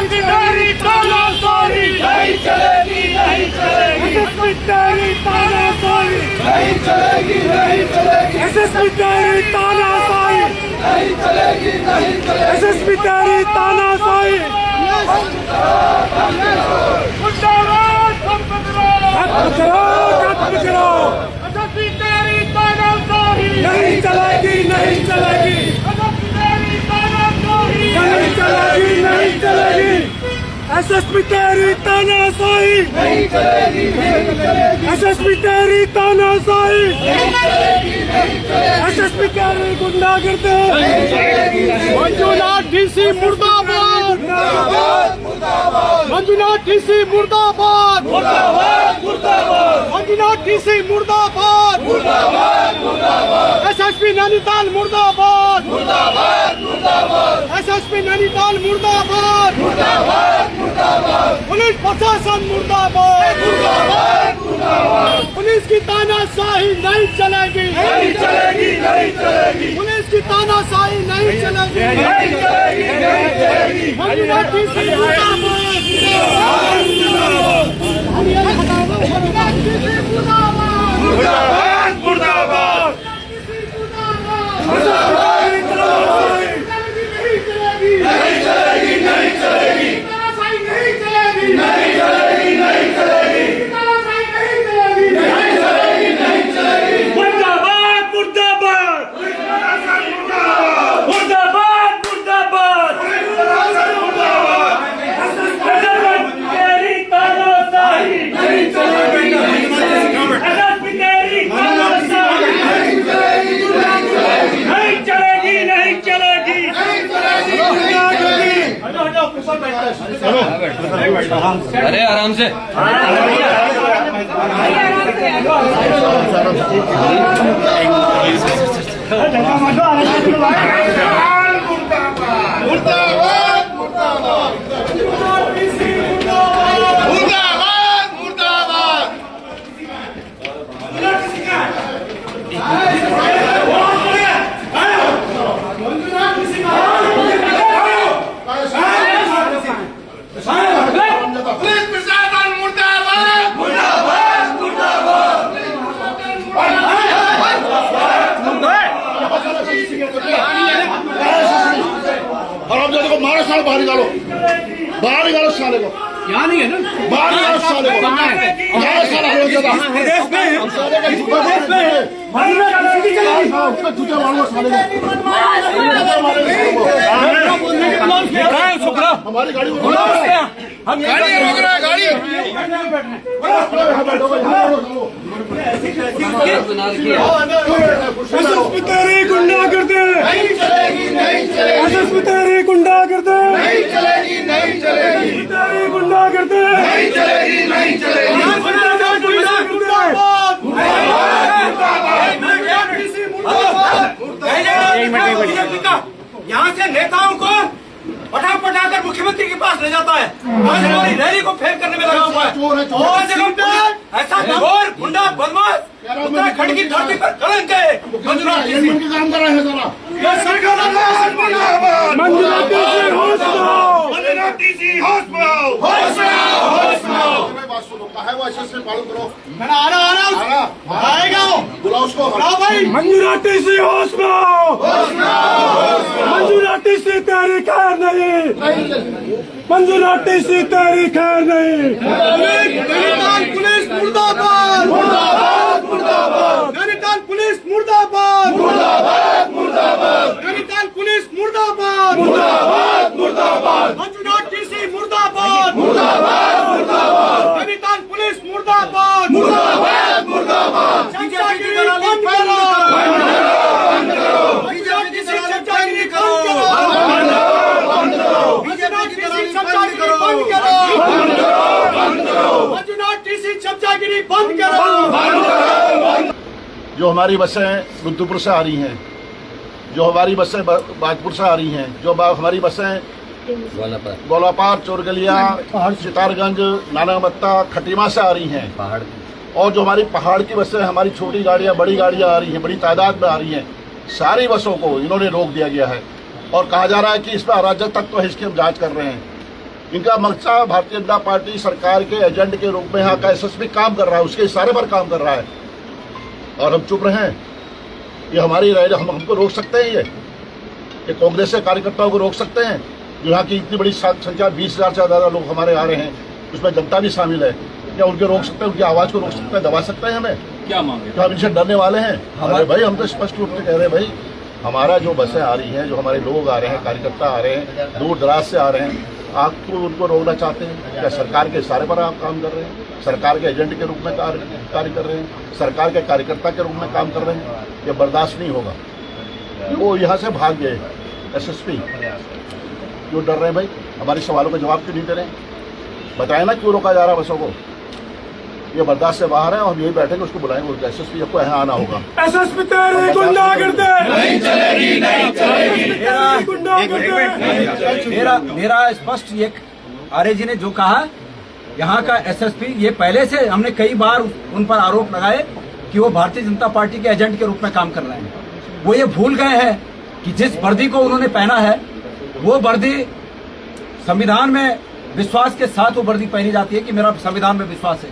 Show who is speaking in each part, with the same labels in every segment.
Speaker 1: तेरी तानाशाही नहीं चलेगी, नहीं चलेगी। एसएसपी तेरी तानाशाही नहीं चलेगी, नहीं चलेगी। एसएसपी तेरी तानाशाही नहीं चलेगी, नहीं चलेगी। एसएसपी तेरी तानाशाही मुर्दाबाद, खत्म करो, खत्म करो। एसएसपी तेरी तानाशाही नहीं चलेगी, नहीं चलेगी। एसएसपी तेरी तानाशाही नहीं चलेगी, नहीं चलेगी। एसएसपी तेरी तानाशाही नहीं चलेगी, नहीं चलेगी। एसएसपी तेरी तानाशाही नहीं चलेगी, नहीं चलेगी। एसएसपी तेरी गुंडागर्दी नहीं चलेगी। मंजुनाथ डीसी मुर्दाबाद, मुर्दाबाद, मुर्दाबाद। मंजुनाथ डीसी मुर्दाबाद, मुर्दाबाद, मुर्दाबाद। मंजुनाथ डीसी मुर्दाबाद, मुर्दाबाद, मुर्दाबाद। एसएसपी नैनीताल मुर्दाबाद, मुर्दाबाद, मुर्दाबाद। एसएसपी नैनीताल मुर्दाबाद, मुर्दाबाद, मुर्दाबाद। पुलिस प्रशासन मुर्दाबाद, मुर्दाबाद, मुर्दाबाद। पुलिस की तानाशाही नहीं चलेगी, नहीं चलेगी, नहीं चलेगी। पुलिस की तानाशाही नहीं चलेगी, नहीं चलेगी, नहीं चलेगी। मंजुनाथ डीसी मुर्दाबाद, मुर्दाबाद, मुर्दाबाद। मुर्दाबाद, मुर्दाबाद। नहीं चलेगी, नहीं चलेगी। नहीं चलेगी, नहीं चलेगी, नहीं चलेगी। नहीं चलेगी, नहीं चलेगी। मुर्दाबाद, मुर्दाबाद। मुर्दाबाद, मुर्दाबाद। तेरी तानाशाही नहीं चलेगी, नहीं चलेगी। तेरी तानाशाही नहीं चलेगी, नहीं चलेगी। नहीं चलेगी, नहीं चलेगी।
Speaker 2: अरे आराम से
Speaker 3: मारो साले, बाहर निकालो, बाहर निकालो साले को।
Speaker 2: यहाँ नहीं है ना,
Speaker 3: बाहर निकालो साले को।
Speaker 2: कहाँ है?
Speaker 3: मारो साला हो जाता है।
Speaker 1: प्रदेश में
Speaker 3: साले का जूता मारो साले को। उसका जूता मारो साले को। हमारी गाड़ी को
Speaker 1: हम गाड़ी रोक रहे हैं, गाड़ी। एसएसपी तेरी गुंडागर्दी नहीं चलेगी, नहीं चलेगी। एसएसपी तेरी गुंडागर्दी नहीं चलेगी, नहीं चलेगी। तेरी गुंडागर्दी नहीं चलेगी, नहीं चलेगी।
Speaker 4: यहाँ से नेताओं को पटा कर मुख्यमंत्री के पास ले जाता है। आज हमारी रैली को फेल करने में लगा हुआ है। और जगह पे ऐसा चोर, गुंडा, बदमाश उत्तराखंड की धरती पर कलंक है। मंजुनाथ डीसी
Speaker 3: काम कर रहे हैं साला।
Speaker 1: मंजुनाथ डीसी होश में आओ,
Speaker 4: मंजुनाथ डीसी होश में आओ,
Speaker 1: होश में आओ, होश में आओ।
Speaker 3: बात सुनो, है वो ऐसे से पालन करो।
Speaker 4: मैं आ रहा आएगा
Speaker 3: बुलाओ उसको।
Speaker 4: भाई
Speaker 1: मंजुनाथ डीसी होश में आओ, होश में आओ। मंजुनाथ डीसी तेरी खैर नहीं, मंजुनाथ डीसी तेरी खैर नहीं।
Speaker 4: नैनीताल पुलिस मुर्दाबाद,
Speaker 1: मुर्दाबाद, मुर्दाबाद।
Speaker 4: नैनीताल पुलिस मुर्दाबाद,
Speaker 1: मुर्दाबाद, मुर्दाबाद।
Speaker 4: नैनीताल पुलिस मुर्दाबाद,
Speaker 1: मुर्दाबाद, मुर्दाबाद।
Speaker 4: मंजुनाथ डीसी मुर्दाबाद,
Speaker 1: मुर्दाबाद, मुर्दाबाद।
Speaker 4: नैनीताल पुलिस मुर्दाबाद,
Speaker 1: मुर्दाबाद, मुर्दाबाद।
Speaker 4: चमचागिरी बंद करो,
Speaker 1: बंद करो।
Speaker 4: मंजुनाथ डीसी चमचागिरी बंद करो,
Speaker 1: बंद करो।
Speaker 4: मंजुनाथ डीसी चमचागिरी बंद करो,
Speaker 1: बंद करो।
Speaker 4: मंजुनाथ डीसी चमचागिरी बंद करो।
Speaker 3: जो हमारी बसें रुद्रपुर से आ रही हैं, जो हमारी बसें बाजपुर से आ रही हैं, जो हमारी बसें गोलापार, चोरगलिया, सितारगंज, नानामत्ता, खटीमा से आ रही हैं,
Speaker 2: पहाड़
Speaker 3: और जो हमारी पहाड़ की बसें, हमारी छोटी गाड़ियाँ, बड़ी गाड़ियाँ आ रही हैं, बड़ी तादाद में आ रही हैं, सारी बसों को इन्होंने रोक दिया गया है। और कहा जा रहा है कि इस पर अराजक तत्व है, इसकी हम जाँच कर रहे हैं। इनका मकसद भारतीय जनता पार्टी सरकार के एजेंट के रूप में यहाँ का एसएसपी काम कर रहा है, उसके इशारे पर काम कर रहा है और हम चुप रहे हैं। ये हमारी राय, हमको रोक सकते हैं? ये कांग्रेस के कार्यकर्ताओं को रोक सकते हैं? यहाँ की इतनी बड़ी संख्या 20,000 से ज़्यादा लोग हमारे आ रहे हैं, उसमें जनता भी शामिल है, क्या उनके रोक सकते हैं? उनकी आवाज़ को रोक सकते हैं, दबा सकते हैं? हमें
Speaker 2: क्या मांगे?
Speaker 3: क्या हम इनसे डरने वाले हैं? अरे भाई, हम तो स्पष्ट रूप से कह रहे हैं भाई, हमारा जो बसें आ रही हैं, जो हमारे लोग आ रहे हैं, कार्यकर्ता आ रहे हैं, दूर दराज से आ रहे हैं, आप तो उनको रोकना चाहते हैं? क्या सरकार के इशारे पर आप काम कर रहे हैं? सरकार के एजेंट के रूप में कार्य कर रहे हैं? सरकार के कार्यकर्ता के रूप में काम कर रहे हैं? ये बर्दाश्त नहीं होगा। वो यहाँ से भाग गए एसएसपी, क्यों डर रहे हैं भाई? हमारे सवालों का जवाब क्यों नहीं दे रहे? बताए ना क्यों रोका जा रहा है बसों को? ये बर्दाश्त से बाहर है और हम यही बैठेंगे, उसको बुलाएंगे, एसएसपी को यहाँ आना होगा।
Speaker 1: एसएसपी तेरी गुंडागर्दी नहीं चलेगी, नहीं चलेगी।
Speaker 5: मेरा स्पष्ट ये आर्य जी ने जो कहा, यहाँ का एसएसपी, ये पहले से हमने कई बार उन पर आरोप लगाए कि वो भारतीय जनता पार्टी के एजेंट के रूप में काम कर रहे हैं। वो ये भूल गए हैं कि जिस वर्दी को उन्होंने पहना है, वो वर्दी संविधान में विश्वास के साथ वो वर्दी पहनी जाती है कि मेरा संविधान में विश्वास है।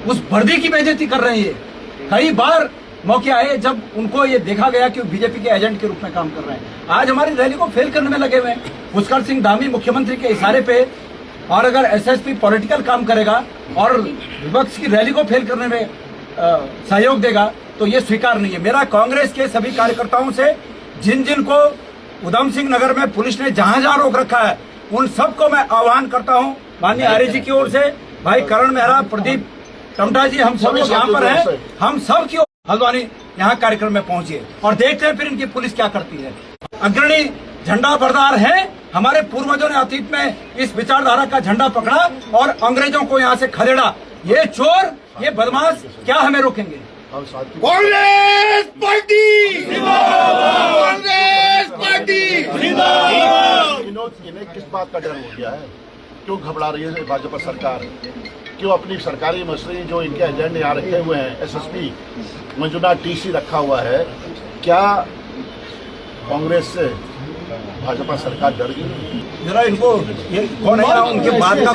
Speaker 5: उस वर्दी की बेइज्जती कर रहे हैं ये। कई बार मौके आए जब उनको ये देखा गया कि वो बीजेपी के एजेंट के रूप में काम कर रहे हैं। आज हमारी रैली को फेल करने में लगे हुए हैं। पुष्कर सिंह धामी मुख्यमंत्री के इशारे पे, और अगर एसएसपी पॉलिटिकल काम करेगा और विपक्ष की रैली को फेल करने में सहयोग देगा तो ये स्वीकार नहीं है। मेरा कांग्रेस के सभी कार्यकर्ताओं से, जिन जिन को उधम सिंह नगर में पुलिस ने जहां जहां रोक रखा है, उन सबको मैं आह्वान करता हूं माननीय आर्य जी की ओर से, भाई करण मेहरा, प्रदीप टमटा जी, हम सब लोग यहाँ पर हैं, हम सब की हल्द्वानी यहाँ कार्यक्रम में पहुंचिए और देखते हैं फिर इनकी पुलिस क्या करती है। अग्रणी झंडा बरदार है, हमारे पूर्वजों ने अतीत में इस विचारधारा का झंडा पकड़ा और अंग्रेजों को यहाँ से खदेड़ा। ये चोर, ये बदमाश क्या हमें रोकेंगे?
Speaker 1: कांग्रेस पार्टी जिंदाबाद, कांग्रेस पार्टी जिंदाबाद।
Speaker 3: इन्हें किस बात का डर हो गया है? क्यों घबरा रही है भाजपा सरकार? क्यों अपनी सरकारी मशीनरी जो इनके एजेंट यहाँ रखे हुए हैं, एसएसपी मंजुनाथ टीसी रखा हुआ है, क्या कांग्रेस से भाजपा सरकार डर गई?
Speaker 5: जरा इनको ये कौन है, उनके बाद का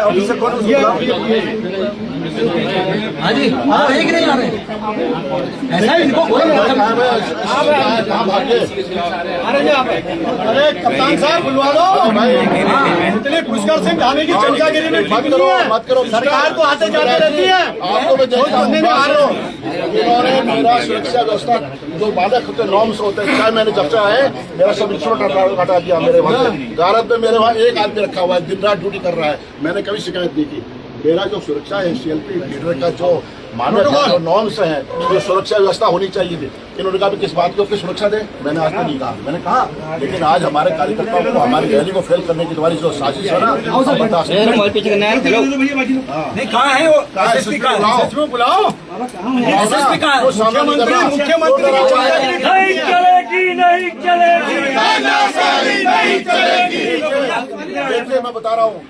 Speaker 5: ऑफिसर कौन है? हाँ जी, हाँ एक नहीं आ रहे, ऐसा इनको कोई
Speaker 3: कहाँ भागे?
Speaker 1: अरे कप्तान साहब बुलवा दो। इतने पुष्कर सिंह धामी की चमचागिरी में
Speaker 3: मत करो,
Speaker 1: सरकार को आते जाते रहती है।
Speaker 3: आपको मैं इन्होंने मेरा सुरक्षा व्यवस्था जो बाधक होते नॉर्म्स होते हैं, 6 महीने जब से आए, मेरा सब इंस्ट्रूमेंट हटा दिया। मेरे वहाँ गारत में मेरे वहाँ एक आदमी रखा हुआ है, दिन रात ड्यूटी कर रहा है, मैंने कभी शिकायत नहीं की। मेरा जो सुरक्षा है, सीएलपी लीडर का जो मानक है, जो नॉर्म्स हैं, जो सुरक्षा व्यवस्था होनी चाहिए थी, इन्होंने कहा किस बात की सुरक्षा दे? मैंने आज तो नहीं कहा, मैंने कहा, लेकिन आज हमारे कार्यकर्ताओं को हमारी रैली को फेल करने की तुम्हारी जो साजिश है ना, बर्दाश्त नहीं।
Speaker 5: कहाँ है वो एसएसपी का?
Speaker 1: बुलाओ
Speaker 5: एसएसपी का
Speaker 1: मुख्यमंत्री नहीं चलेगी, नहीं चलेगी, नहीं चलेगी।
Speaker 3: देखिए मैं बता रहा हूँ,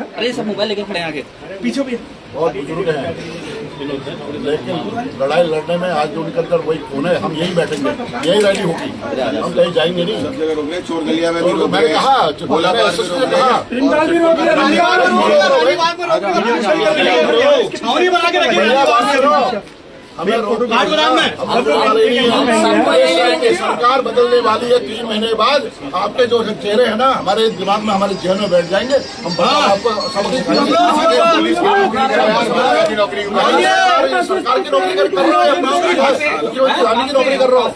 Speaker 2: अरे सब मोबाइल लेके खड़े हैं आगे
Speaker 1: पीछे भी
Speaker 3: बहुत बुजुर्ग हैं, लेकिन लड़ाई लड़ने में आज जो निकल कर वही खून है। हम यही बैठेंगे, यही रैली होगी, हम कहीं जाएंगे नहीं।
Speaker 6: चोर गलिया में
Speaker 3: मैंने कहा, सरकार बदलने वाली है 3 महीने बाद। आपके जो चेहरे हैं ना हमारे दिमाग में, हमारे जहन में बैठ जाएंगे। हम आपको सबक सिखाएंगे। सरकार की नौकरी कर रहा हूँ, मुख्यमंत्री की नौकरी कर रहा हूँ।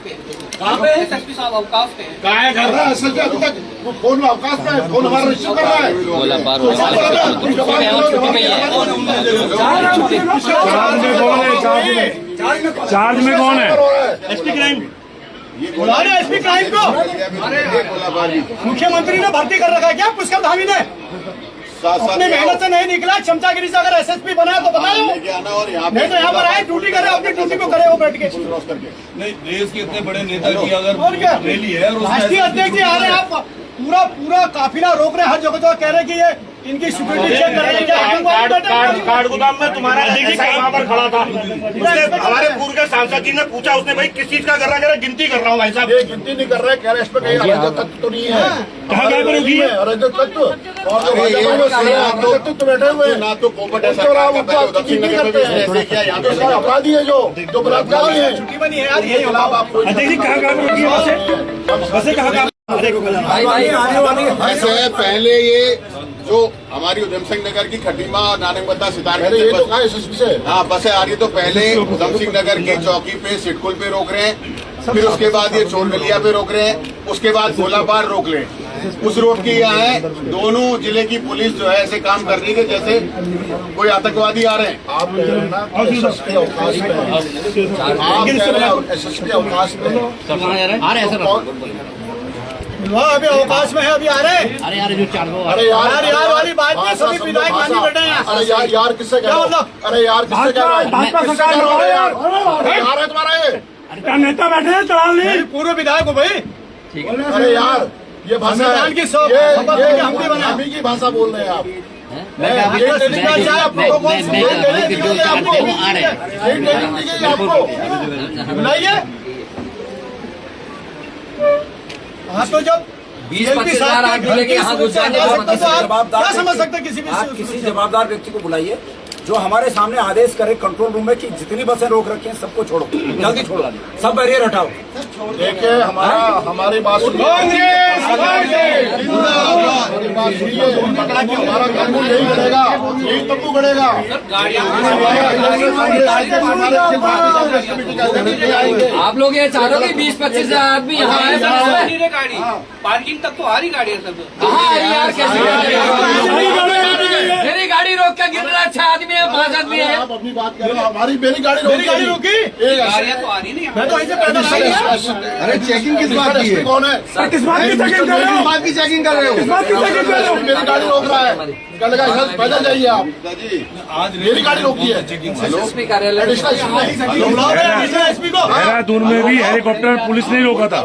Speaker 3: असल में अभी तक वो फोन में अवकाश में है, फोन हमारा रिसीव कर रहा है।
Speaker 1: चार्ज में कौन है? एसपी क्राइम, एसपी क्राइम को मुख्यमंत्री ने भर्ती कर रखा है क्या पुष्कर धामी ने? अपनी मेहनत से नहीं निकला, चमचागिरी से अगर एसएसपी बनाया तो बनाओ, नहीं तो यहाँ पर आए ड्यूटी करे, अपनी ड्यूटी को करे वो बैठ के।
Speaker 6: नहीं, देश के इतने बड़े नेता की अगर
Speaker 1: और क्या
Speaker 6: रैली है,
Speaker 1: राष्ट्रीय अध्यक्ष जी आ रहे हैं, आप
Speaker 5: पूरा काफिला रोक रहे हैं हर जगह, तो कह रहे हैं कि ये इनकी सिक्योरिटी चेक कर रहे हैं।
Speaker 6: कार्ड गोदाम में तुम्हारा वहाँ पर खड़ा था, उसने हमारे पूर्व के सांसद जी ने पूछा, उसने भाई किस चीज का कर रहा है, कह रहा गिनती कर रहा हूँ भाई साहब।
Speaker 3: ये गिनती नहीं कर रहे, कह रहे इस पे कहीं अराजक तत्व तो नहीं है, अराजक तत्व और जो तो बैठे हुए ना तो पोपट अपराधी है जो बलात्कारी है।
Speaker 5: छुट्टी बनी है यार, ये
Speaker 7: ऐसे पहले ये जो हमारी उधम सिंह नगर की खटीमा नानकबत्ता सितारगंज
Speaker 3: ये तो कहा एसएसपी से
Speaker 7: हाँ बसें आ रही है, तो पहले उधम सिंह नगर की चौकी पे सिटकुल पे रोक रहे हैं, फिर उसके बाद ये चोरगलिया पे रोक रहे हैं, उसके बाद गोलापार रोक रहे हैं। उस रोड की यहाँ है, दोनों जिले की पुलिस जो है ऐसे काम कर रही है जैसे कोई आतंकवादी आ रहे हैं।
Speaker 3: आप कह रहे हैं ना एसएसपी अवकाश में, आप कह रहे हैं एसएसपी अवकाश में
Speaker 2: आ रहे हैं सर,
Speaker 5: अभी अवकाश में है, अभी आ रहे हैं।
Speaker 2: अरे जो चार
Speaker 3: अरे
Speaker 5: यार वाली बात नहीं, सभी विधायक मानी बैठे हैं।
Speaker 3: अरे यार किससे कह रहे हो? अरे यार किससे कह रहे हो यार है तुम्हारा ये
Speaker 1: नेता बैठे हैं चढ़ाल नहीं,
Speaker 5: पूर्व विधायक हो भाई।
Speaker 3: अरे यार ये भाषा
Speaker 5: संविधान की
Speaker 3: हम की भाषा बोल रहे हैं आप।
Speaker 5: बुलाइए। हाँ तो जब
Speaker 2: 20-25 हज़ार आदमी लेके यहाँ घुस जाने
Speaker 5: क्या समझ सकते किसी
Speaker 8: किसी जवाबदार व्यक्ति को बुलाइए जो हमारे सामने आदेश करे कंट्रोल रूम में कि जितनी बसें रोक रखी हैं सबको छोड़ो, जल्दी छोड़ो, सब बैरियर हटाओ।
Speaker 3: देखिए हमारी बात सुनिए, हमारा कानून यही गढ़ेगा, यही तब्बू गढ़ेगा।
Speaker 2: आप लोग ये चाह रहे हो कि 20-25 आदमी यहाँ आए,
Speaker 9: गाड़ी पार्किंग तक तो आ रही गाड़ी है सब।
Speaker 2: कहाँ आ रही यार, कैसे मेरी गाड़ी रोक के गिर रहा, 6 आदमी है, 5 आदमी है।
Speaker 3: आप अपनी बात कर रहे हो, हमारी मेरी गाड़ी रोकी,
Speaker 9: गाड़ियाँ तो आ रही नहीं,
Speaker 5: मैं तो ऐसे पैदल।
Speaker 3: अरे चेकिंग किस बात की है? कौन है?
Speaker 1: किस बात की चेकिंग कर रहे हो?
Speaker 3: किस बात की चेकिंग कर रहे हो?
Speaker 1: किस बात की चेकिंग कर रहे हो?
Speaker 3: मेरी गाड़ी रोक रहा है, कल का पैदल जाइए आप। मेरी गाड़ी रोकी है
Speaker 2: एसएसपी कार्यालय
Speaker 5: एसपी को
Speaker 1: देहरादून में भी हेलीकॉप्टर पुलिस ने रोका था,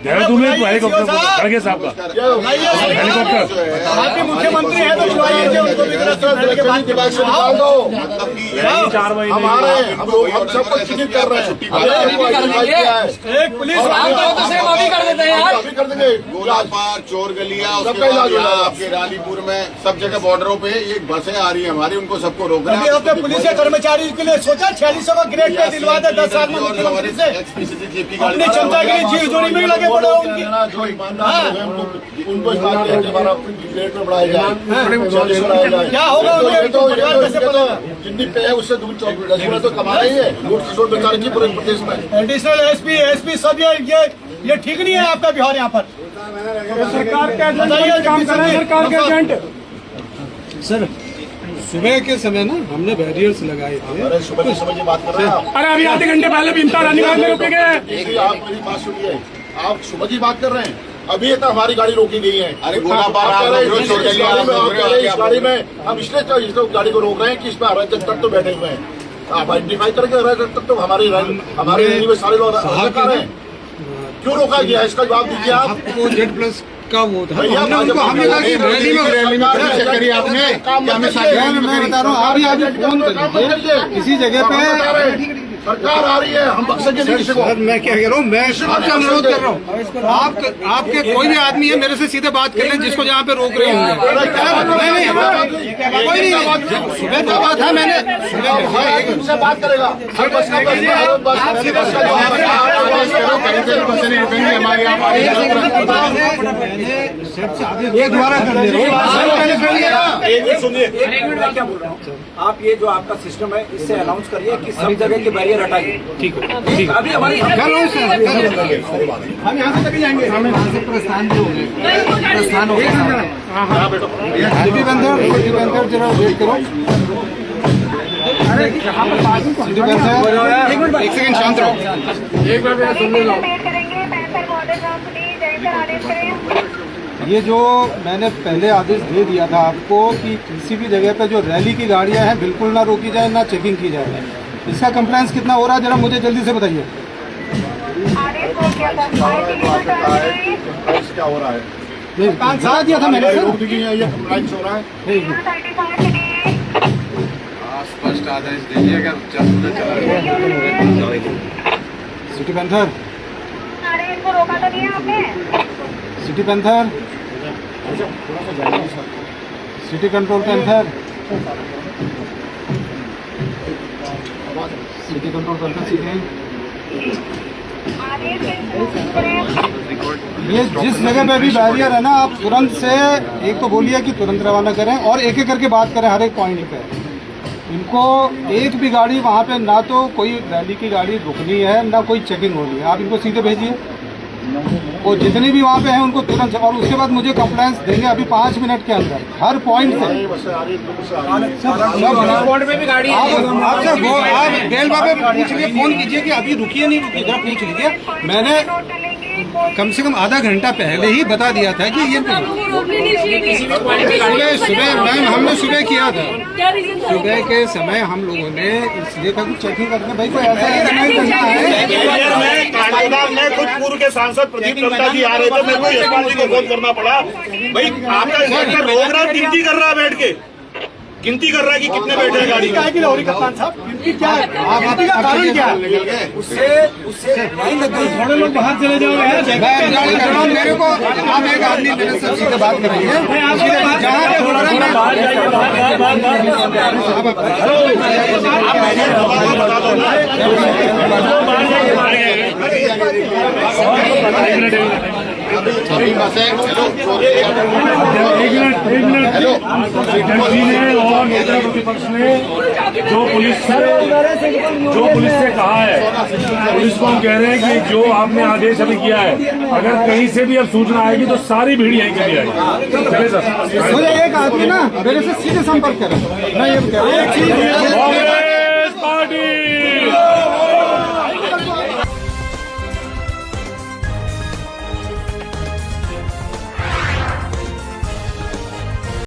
Speaker 1: देहरादून में हेलीकॉप्टर खड़गे साहब का हेलीकॉप्टर।
Speaker 5: आपके मुख्यमंत्री है तो बुलाइए उनको भी
Speaker 3: हमारे हम सबको चिन्हित कर रहे हैं।
Speaker 5: एक पुलिस
Speaker 2: तो सेम अभी कर देते हैं यार,
Speaker 3: अभी कर देंगे।
Speaker 7: गोलापार चोरगलिया उसके
Speaker 3: सबका इलाज
Speaker 7: बाद
Speaker 3: हो रहा है।
Speaker 7: आपके रानीपुर में सब जगह बॉर्डरों पे ये बसें आ रही है हमारी, उनको सबको रोक रहे
Speaker 5: अभी
Speaker 7: हैं।
Speaker 5: अपने पुलिस के कर्मचारी के लिए सोचा 4600 का ग्रेड पे दिलवा दे 10 साल में मुख्यमंत्री से। अपनी जनता के लिए जीव जोड़ी में ही लगे पड़े हो उनकी।
Speaker 3: जो ईमानदार लोग हैं उनको इस बात की हमारा रेट में बढ़ाया जाए।
Speaker 5: क्या होगा उनके परिवार कैसे पलेगा?
Speaker 3: जितनी पे है उससे दूर 10 तो कमा रही है, लूट खसोट बेकार की पूरे प्रदेश में।
Speaker 5: एडिशनल एसपी सब ये ठीक नहीं है आपका बिहार यहाँ पर।
Speaker 1: सरकार के एजेंट काम कर रहे हैं, सरकार के एजेंट।
Speaker 10: सर सुबह के समय ना हमने बैरियर्स लगाए थे।
Speaker 3: अरे सुबह की समझ बात कर रहे हैं आप।
Speaker 1: अरे अभी आधे घंटे पहले भीमता रानीबाग में रुके गए।
Speaker 3: देखिए आप मेरी बात सुनिए, आप सुबह की बात कर रहे हैं, अभी तक हमारी गाड़ी रोकी गई है।
Speaker 7: अरे गोलापार
Speaker 3: आप कह रहे हैं,
Speaker 7: आप रोक रहे हैं,
Speaker 3: इस गाड़ी में हम इसलिए तो इस गाड़ी को रोक रहे हैं कि इसमें अराजक तत्व बैठे हुए हैं। आप आइडेंटिफाई करके अराजक तत्व हमारी रैली में सारे लोग आ रहे हैं, क्यों रोका गया इसका जवाब दीजिए आप।
Speaker 10: आपको Z+ का वो था,
Speaker 3: भैया,
Speaker 10: हमने उनको हमने कहा कि रैली में चेक करिए आपने क्या मैं बता रहा हूँ। अभी आप फोन करिए किसी जगह पे
Speaker 3: सरकार आ रही है, हम बख्शेंगे नहीं किसी को।
Speaker 10: सर मैं क्या कह रहा हूँ, मैं आपसे अनुरोध कर रहा हूँ, आपके कोई भी आदमी है मेरे से सीधे बात कर लें जिसको जहाँ पे रोक रहे होंगे। नहीं कोई नहीं, सुबह का बात है, मैंने
Speaker 3: से बात करेगा
Speaker 10: ये दोबारा कर दे
Speaker 5: क्या बोल रहा हूँ, आप ये जो आपका सिस्टम है इससे अनाउंस करिए कि सब जगह के बैरियर हटाइए। ठीक है, अभी हमारी
Speaker 10: हम यहाँ से तभी जाएंगे, हम यहाँ से प्रस्थान भी होंगे, प्रस्थान हो गया। जरा वेट करो, एक सेकंड शांत रहो, एक बार सुन लो। ये जो मैंने पहले आदेश दे दिया था आपको कि किसी भी जगह पे जो रैली की गाड़ियां हैं बिल्कुल ना रोकी जाए, ना चेकिंग की जाए, इसका कंप्लायंस कितना हो रहा है जरा मुझे जल्दी से बताइए।
Speaker 3: क्या हो रहा है
Speaker 10: बता दिया था मैंने सर।
Speaker 3: रोक दी है, ये कंप्लाइंस हो रहा है।
Speaker 1: स्पष्ट आदेश दीजिएगा,
Speaker 10: सिटी पैंथर,
Speaker 11: अरे इनको रोका तो नहीं है आपने?
Speaker 10: City panther, city control panther, city control panther सीखें। ये जिस जगह पे भी बैरियर है ना, आप तुरंत से एक तो बोलिए कि तुरंत रवाना करें और एक एक करके बात करें हर एक पॉइंट पे। इनको एक भी गाड़ी वहाँ पे ना तो कोई रैली की गाड़ी रुकनी है ना कोई चेकिंग होनी है, आप इनको सीधे भेजिए और जितने भी वहाँ पे हैं उनको तुरंत, और उसके बाद मुझे कंप्लेंट्स देंगे अभी 5 मिनट के अंदर हर पॉइंट पे।
Speaker 2: एयरपोर्ट में भी गाड़ी है।
Speaker 10: आप बेल बाबे पूछ लीजिए, फोन कीजिए कि अभी रुकिए नहीं रुकिए, जरा पूछ लीजिए। मैंने कम से कम आधा घंटा पहले ही बता दिया था कि ये सुबह मैम हमने सुबह किया था, सुबह के समय हम लोगों ने इसलिए कहा कि चेकिंग करना, भाई कोई ऐसा नहीं करना है।
Speaker 6: मैं खुद पूर्व के सांसद प्रदीप लंका जी आ रहे थे, मेरे को यशपाल जी को फोन करना पड़ा। भाई आपका इंस्पेक्टर रोक रहा, गिनती कर रहा है बैठ के, गिनती कर रहा है कि कितने बैठे हैं गाड़ी में।
Speaker 10: कप्तान साहब क्या है, का कारण क्या है?
Speaker 8: उससे
Speaker 10: थोड़े लोग बाहर चले जाओ यार, मेरे को आप एक आदमी मेरे से सीधे बात करेंगे जहाँ पे हो
Speaker 3: सभी बसें
Speaker 1: हेलो और नेता प्रतिपक्ष ने जो पुलिस से कहा है, पुलिस को हम कह रहे हैं कि जो आपने आदेश अभी किया है, अगर कहीं से भी अब सूचना आएगी तो सारी भीड़ यहीं कभी आएगी। चले सर,
Speaker 10: मुझे एक आदमी ना मेरे से सीधे संपर्क करें, मैं ये कह रहा हूँ